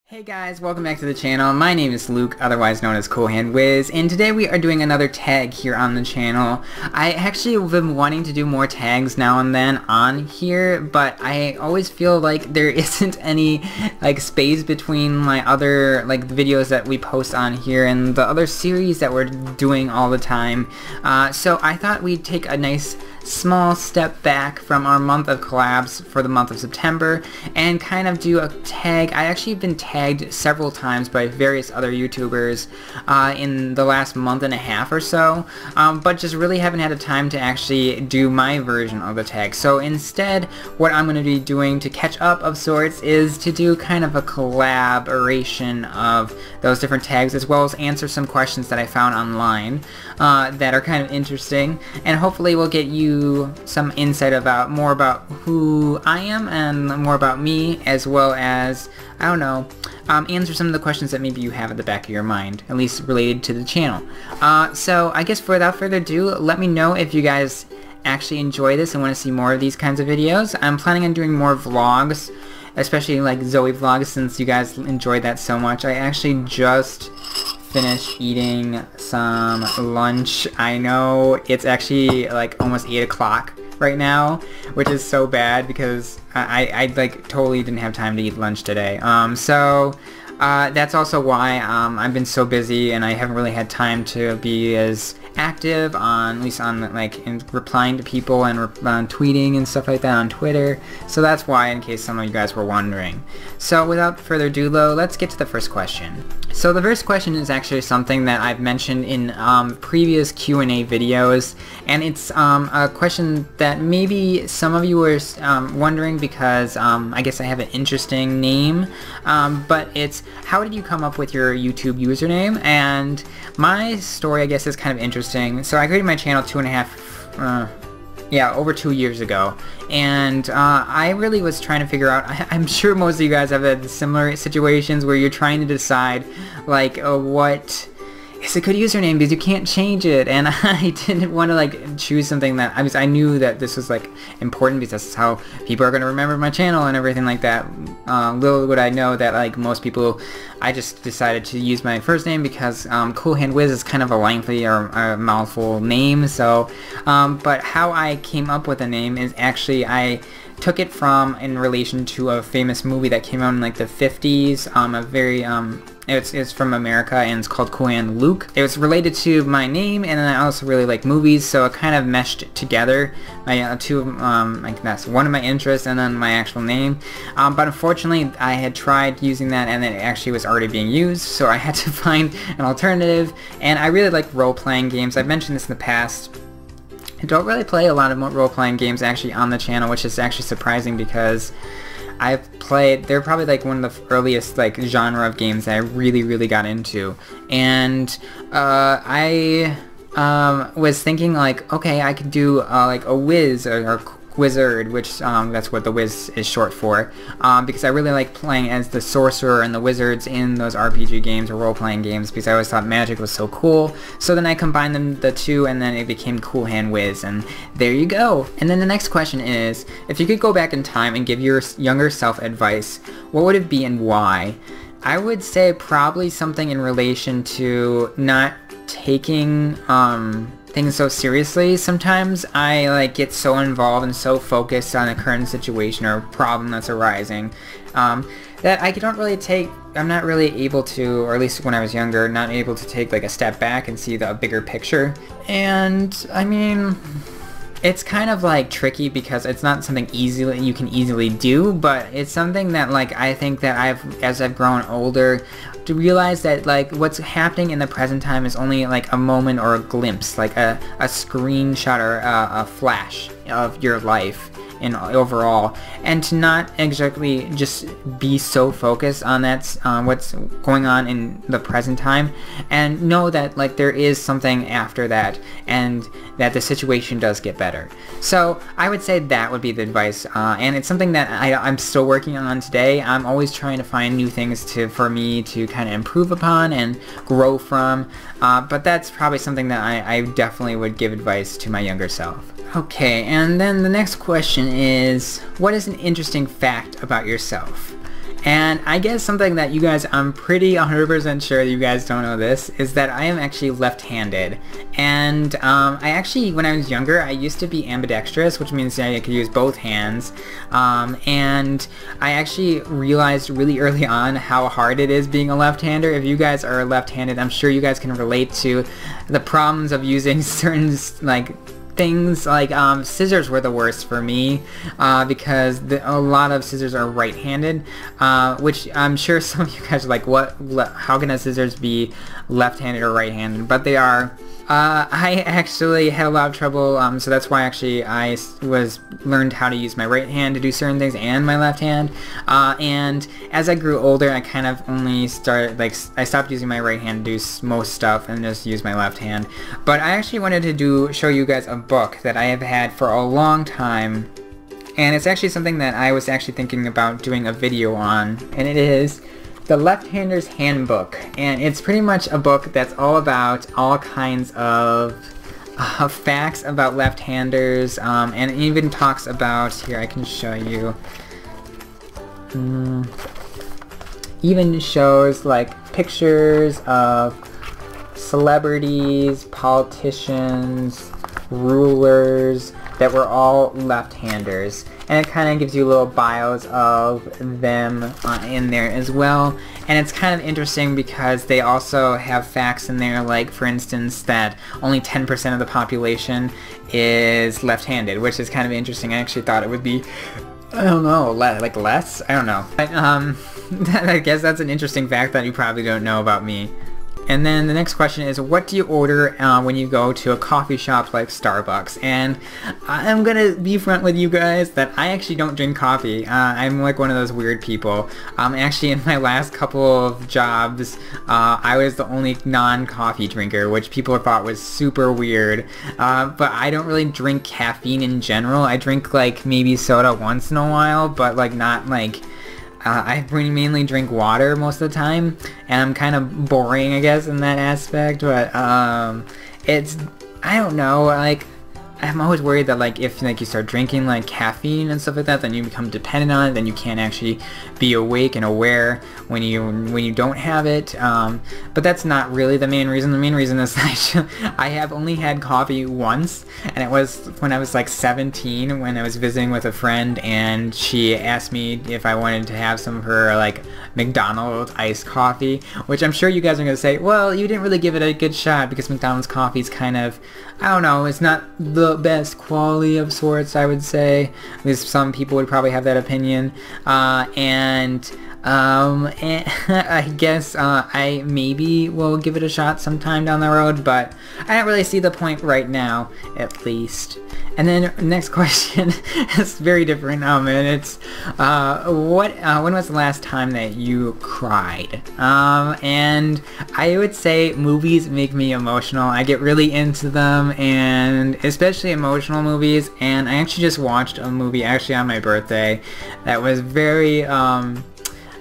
Hey guys, welcome back to the channel. My name is Luke, otherwise known as CoolHandWiz, and today we are doing another tag here on the channel. I actually have been wanting to do more tags now and then on here, but I always feel like there isn't any space between my other videos that we post on here and the other series that we're doing all the time. So I thought we'd take a nice small step back from our month of collabs for the month of September and kind of do a tag. I actually have been tagged several times by various other YouTubers in the last month and a half or so, but just really haven't had the time to actually do my version of the tag. So instead, what I'm going to be doing to catch up of sorts is to do kind of a collaboration of those different tags, as well as answer some questions that I found online that are kind of interesting, and hopefully will get you some insight about more about who I am and more about me, as well as, I don't know, answer some of the questions that maybe you have at the back of your mind, at least related to the channel. So I guess without further ado, let me know if you guys actually enjoy this and want to see more of these kinds of videos. I'm planning on doing more vlogs, especially like Zoe vlogs, since you guys enjoyed that so much. I actually just finished eating some lunch. I know it's actually like almost 8 o'clock right now, which is so bad because I totally didn't have time to eat lunch today. That's also why I've been so busy and I haven't really had time to be as active on, at least on in replying to people and on tweeting and stuff like that on Twitter. So that's why, in case some of you guys were wondering. So without further ado though, let's get to the first question. So the first question is actually something that I've mentioned in previous Q&A videos, and it's a question that maybe some of you were wondering because I guess I have an interesting name, but it's, how did you come up with your YouTube username? And my story, I guess, is kind of interesting. So I created my channel over 2 years ago, and I really was trying to figure out, I'm sure most of you guys have had similar situations where you're trying to decide what is a good username because you can't change it, and I didn't want to choose something that I knew that this was important because that's how people are going to remember my channel and everything like that. Little would I know that most people, I just decided to use my first name because CoolHandWiz is kind of a lengthy or a mouthful name. So but how I came up with the name is actually I took it from in relation to a famous movie that came out in the 50s, a very it's from America, and it's called Cool and Luke. It was related to my name, and then I also really like movies, so it kind of meshed together my that's one of my interests and then my actual name. But unfortunately, I had tried using that, and it actually was already being used, so I had to find an alternative. And I really like role-playing games. I've mentioned this in the past. I don't really play a lot of role-playing games actually on the channel, which is actually surprising because I've played, they're probably one of the earliest genre of games that I really got into. And I was thinking okay, I could do a whiz or wizard, which that's what the whiz is short for, because I really like playing as the sorcerer and the wizards in those RPG games or role-playing games, because I always thought magic was so cool. So then I combined the two, and then it became CoolHandWiz, and there you go. And then the next question is, if you could go back in time and give your younger self advice, what would it be and why? I would say probably something in relation to not taking things so seriously. Sometimes I get so involved and so focused on a current situation or problem that's arising that I don't really I'm not really able to, or at least when I was younger, not able to take a step back and see the bigger picture. And I mean, it's kind of tricky because it's not something you can easily do, but it's something that I think that as I've grown older, to realize that what's happening in the present time is only a moment or a glimpse, a screenshot or a flash of your life in overall, and to not exactly just be so focused on what's going on in the present time, and know that there is something after that, and that the situation does get better. So I would say that would be the advice, and it's something that I'm still working on today. I'm always trying to find new things for me to kind of improve upon and grow from, but that's probably something that I definitely would give advice to my younger self. Okay, and then the next question is, what is an interesting fact about yourself? And I guess something that you guys, I'm pretty 100% sure that you guys don't know this, is that I am actually left-handed. And I actually, when I was younger, I used to be ambidextrous, which means that I could use both hands. And I actually realized really early on how hard it is being a left-hander. If you guys are left-handed, I'm sure you guys can relate to the problems of using certain, like, things like scissors were the worst for me because a lot of scissors are right-handed, which I'm sure some of you guys are like, how can a scissors be left-handed or right-handed? But they are. I actually had a lot of trouble, so that's why actually I learned how to use my right hand to do certain things and my left hand. And as I grew older, I kind of only started, like, I stopped using my right hand to do most stuff and just use my left hand. But I actually wanted to show you guys a book that I have had for a long time, and it's actually something that I was actually thinking about doing a video on, and it is The Left-Hander's Handbook, and it's pretty much a book that's all about all kinds of facts about left-handers, and it even talks about, here I can show you, even shows like pictures of celebrities, politicians, rulers that were all left-handers. And it kind of gives you little bios of them in there as well. And it's kind of interesting because they also have facts in there, like, for instance, that only 10% of the population is left-handed, which is kind of interesting. I actually thought it would be, I don't know, like less? I don't know. But I guess that's an interesting fact that you probably don't know about me. And then the next question is, what do you order when you go to a coffee shop like Starbucks? And I'm gonna be front with you guys that I actually don't drink coffee. I'm like one of those weird people. Actually, in my last couple of jobs, I was the only non-coffee drinker, which people thought was super weird. But I don't really drink caffeine in general. I drink like maybe soda once in a while, but like not like... I mainly drink water most of the time, and I'm kind of boring, I guess, in that aspect, but, it's, I don't know, like, I'm always worried that, like, if, like, you start drinking, like, caffeine and stuff like that, then you become dependent on it, then you can't actually be awake and aware when you don't have it, but that's not really the main reason. The main reason is that I have only had coffee once, and it was when I was, like, 17, when I was visiting with a friend, and she asked me if I wanted to have some of her, like, McDonald's iced coffee, which I'm sure you guys are going to say, well, you didn't really give it a good shot, because McDonald's coffee is kind of, I don't know, it's not the best quality of sorts, I would say. At least some people would probably have that opinion. And I guess I maybe will give it a shot sometime down the road, but I don't really see the point right now, at least. And then next question is very different, and it's when was the last time that you cried? And I would say movies make me emotional. I get really into them, and especially emotional movies. And I actually just watched a movie actually on my birthday that was very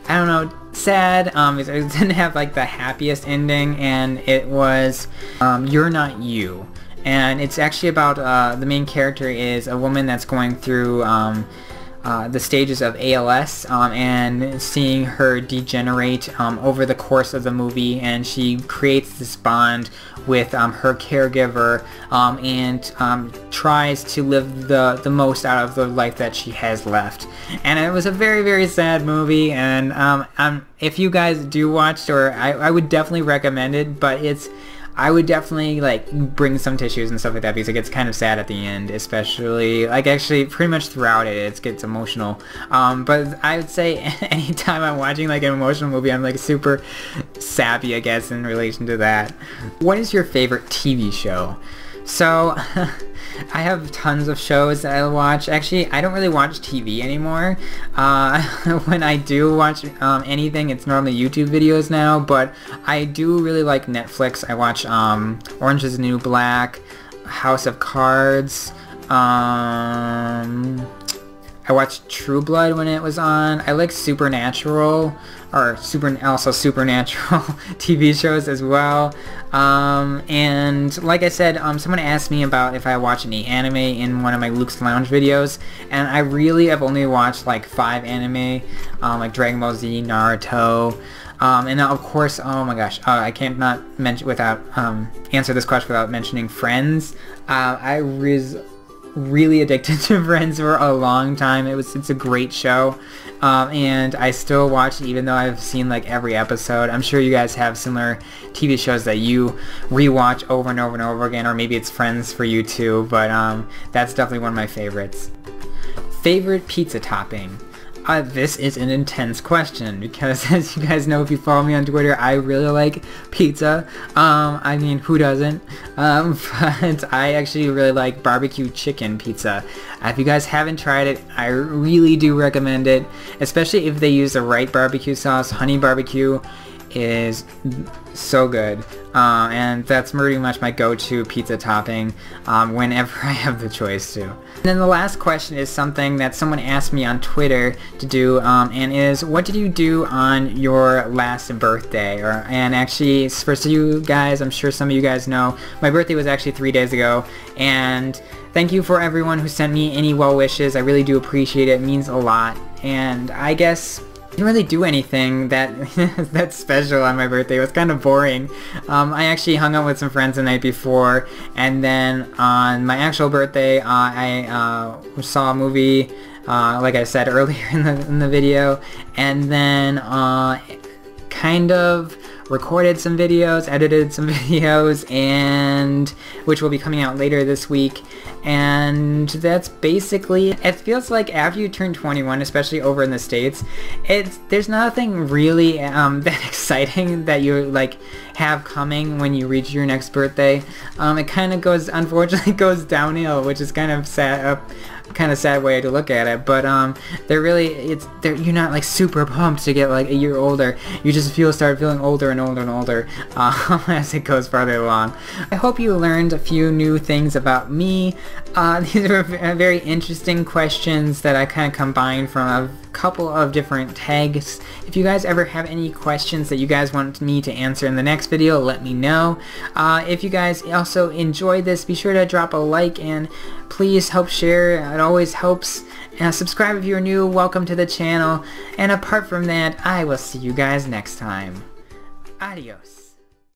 I don't know, sad. It didn't have like the happiest ending, and it was You're Not You. And it's actually about, the main character is a woman that's going through the stages of ALS, and seeing her degenerate over the course of the movie, and she creates this bond with her caregiver, and tries to live the most out of the life that she has left. And it was a very, very sad movie, and if you guys do watch, or I would definitely recommend it, but I would definitely, like, bring some tissues and stuff like that, because it gets kind of sad at the end, especially, like, actually, pretty much throughout it gets emotional. But I would say anytime I'm watching, like, an emotional movie, I'm, like, super sappy, I guess, in relation to that. What is your favorite TV show? So, I have tons of shows that I watch. Actually, I don't really watch TV anymore. When I do watch anything, it's normally YouTube videos now, but I do really like Netflix. I watch Orange is the New Black, House of Cards, I watched True Blood when it was on. I like Supernatural, or also Supernatural TV shows as well. And like I said, someone asked me about if I watch any anime in one of my Luke's Lounge videos, and I really have only watched like 5 anime, like Dragon Ball Z, Naruto, and of course, oh my gosh, I can't not answer this question without mentioning Friends. I was really addicted to Friends for a long time. It's a great show, and I still watch it even though I've seen like every episode. I'm sure you guys have similar TV shows that you rewatch over and over and over again, or maybe it's Friends for you too, but that's definitely one of my favorites. Favorite pizza topping? This is an intense question because, as you guys know, if you follow me on Twitter, I really like pizza. I mean, who doesn't? But I actually really like barbecue chicken pizza. If you guys haven't tried it, I really do recommend it, especially if they use the right barbecue sauce. Honey barbecue is so good, and that's pretty much my go-to pizza topping whenever I have the choice to. And then the last question is something that someone asked me on Twitter to do, and is, what did you do on your last birthday? And actually, for you guys, I'm sure some of you guys know, my birthday was actually 3 days ago, and thank you for everyone who sent me any well wishes. I really do appreciate it. It means a lot. And I guess I didn't really do anything that's special on my birthday. It was kind of boring. I actually hung out with some friends the night before, and then on my actual birthday, I saw a movie, like I said earlier in the video, and then kind of recorded some videos, edited some videos, and which will be coming out later this week. And that's basically it. It feels like after you turn 21, especially over in the States, there's nothing really that exciting that you like have coming when you reach your next birthday. It kind of unfortunately goes downhill, which is kind of sad. Kind of sad way to look at it, but you're not like super pumped to get like a year older. You just start feeling older and older and older as it goes farther along. I hope you learned a few new things about me. These are very interesting questions that I kind of combined from a couple of different tags. If you guys ever have any questions that you guys want me to answer in the next video, let me know. If you guys also enjoyed this, be sure to drop a like and please help share. It always helps. Subscribe if you're new. Welcome to the channel. And apart from that, I will see you guys next time. Adios.